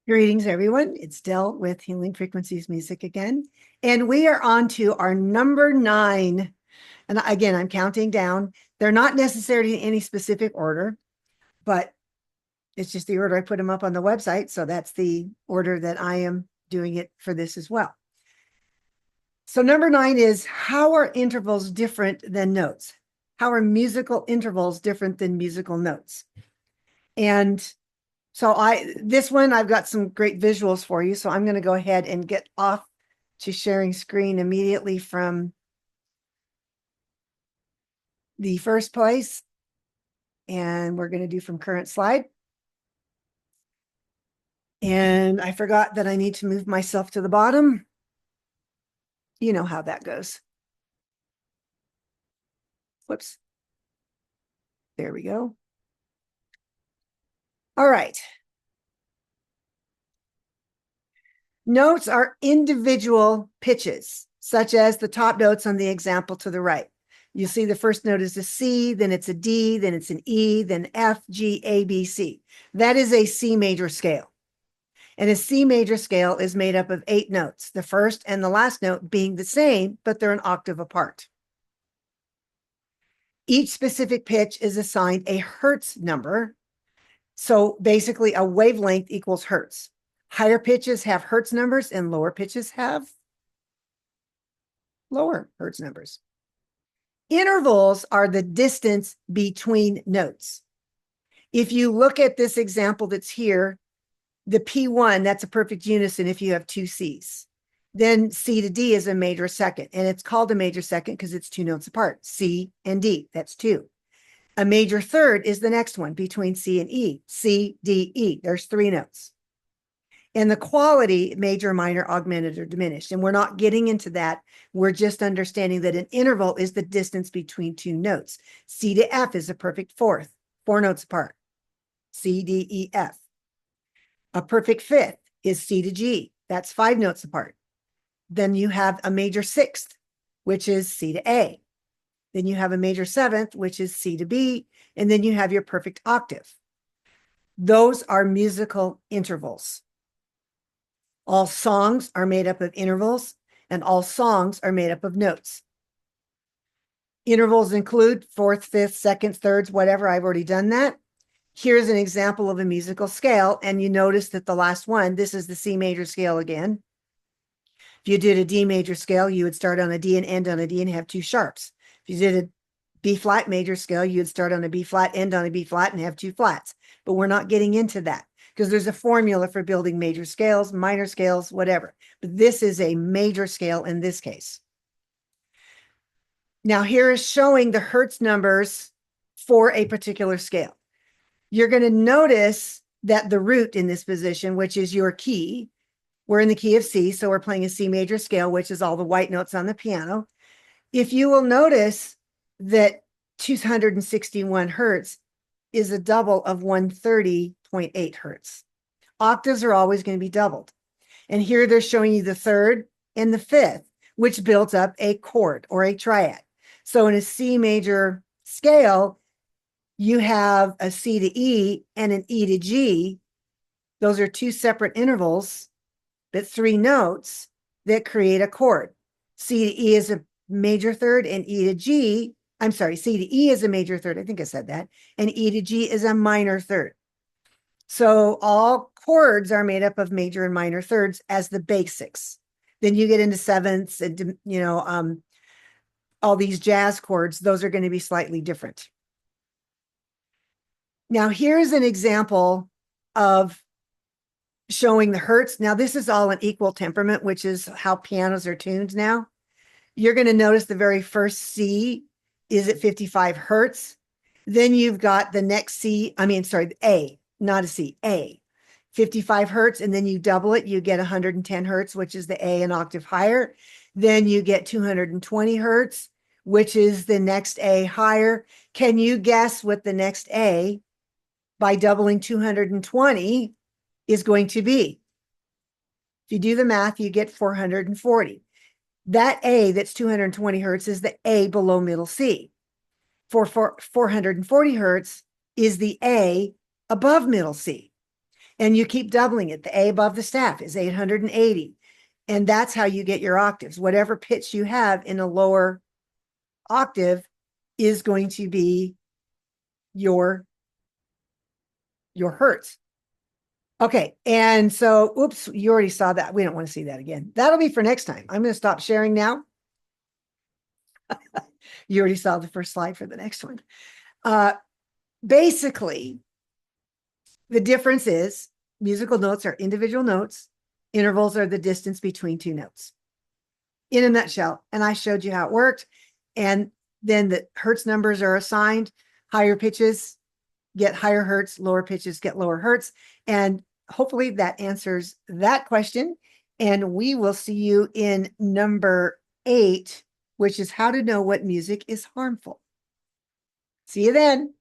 Greetings, everyone. It's Del with Healing Frequencies Music again. And we are on to our number 9. And again, I'm counting down. They're not necessarily in any specific order, but it's just the order I put them up on the website. So that's the order that I am doing it for this as well. So number 9 is, how are intervals different than notes? How are musical intervals different than musical notes? And so this one, I've got some great visuals for you. So I'm going to go ahead and get off to sharing screen immediately from the first place. And we're going to do from current slide. And I forgot that I need to move myself to the bottom. You know how that goes. Whoops. There we go. All right. Notes are individual pitches, such as the top notes on the example to the right. You see the first note is a C, then it's a D, then it's an E, then F, G, A, B, C. That is a C major scale. And a C major scale is made up of 8 notes, the first and the last note being the same, but they're an octave apart. Each specific pitch is assigned a Hertz number. So basically, a wavelength equals Hertz. Higher pitches have Hertz numbers and lower pitches have lower Hertz numbers. Intervals are the distance between notes. If you look at this example that's here, the P1, that's a perfect unison if you have 2 Cs. Then C to D is a major second, and it's called a major second because it's 2 notes apart, C and D, that's 2. A major third is the next one between C and E, C, D, E, there's 3 notes. And the quality, major, minor, augmented, or diminished. And we're not getting into that. We're just understanding that an interval is the distance between 2 notes. C to F is a perfect fourth, 4 notes apart. C, D, E, F. A perfect fifth is C to G. That's 5 notes apart. Then you have a major sixth, which is C to A. Then you have a major seventh, which is C to B. And then you have your perfect octave. Those are musical intervals. All songs are made up of intervals, and all songs are made up of notes. Intervals include fourth, fifth, second, thirds, whatever. I've already done that. Here's an example of a musical scale, and you notice that the last one, this is the C major scale again. If you did a D major scale, you would start on a D and end on a D and have 2 sharps. If you did a B flat major scale, you would start on a B flat, end on a B flat, and have 2 flats. But we're not getting into that because there's a formula for building major scales, minor scales, whatever. But this is a major scale in this case. Now here is showing the Hertz numbers for a particular scale. You're going to notice that the root in this position, which is your key, we're in the key of C, so we're playing a C major scale, which is all the white notes on the piano. If you will notice that 261 Hertz is a double of 130.8 Hertz. Octaves are always going to be doubled. And here they're showing you the third and the fifth, which builds up a chord or a triad. So in a C major scale, you have a C to E and an E to G. Those are 2 separate intervals, but 3 notes that create a chord. C to E is a major third and E to G, I'm sorry, C to E is a major third. I think I said that. And E to G is a minor third. So all chords are made up of major and minor thirds as the basics. Then you get into sevenths and, all these jazz chords. Those are going to be slightly different. Now, here's an example of showing the Hertz. Now, this is all an equal temperament, which is how pianos are tuned now. You're going to notice the very first C is at 55 Hertz. Then you've got the next A, not a C, A, 55 Hertz. And then you double it, you get 110 Hertz, which is the A an octave higher. Then you get 220 Hertz, which is the next A higher. Can you guess what the next A by doubling 220 is going to be? If you do the math, you get 440. That A that's 220 Hertz is the A below middle C. For 440 Hertz is the A above middle C. And you keep doubling it. The A above the staff is 880. And that's how you get your octaves. Whatever pitch you have in a lower octave is going to be your hertz. Okay. And so, oops, you already saw that. We don't want to see that again. That'll be for next time. I'm going to stop sharing now. You already saw the first slide for the next one. Basically, the difference is musical notes are individual notes. Intervals are the distance between two notes. In a nutshell. And I showed you how it worked. And then the hertz numbers are assigned. Higher pitches get higher hertz, lower pitches get lower hertz. And hopefully that answers that question. And we will see you in number 8, which is how to know what music is harmful. See you then.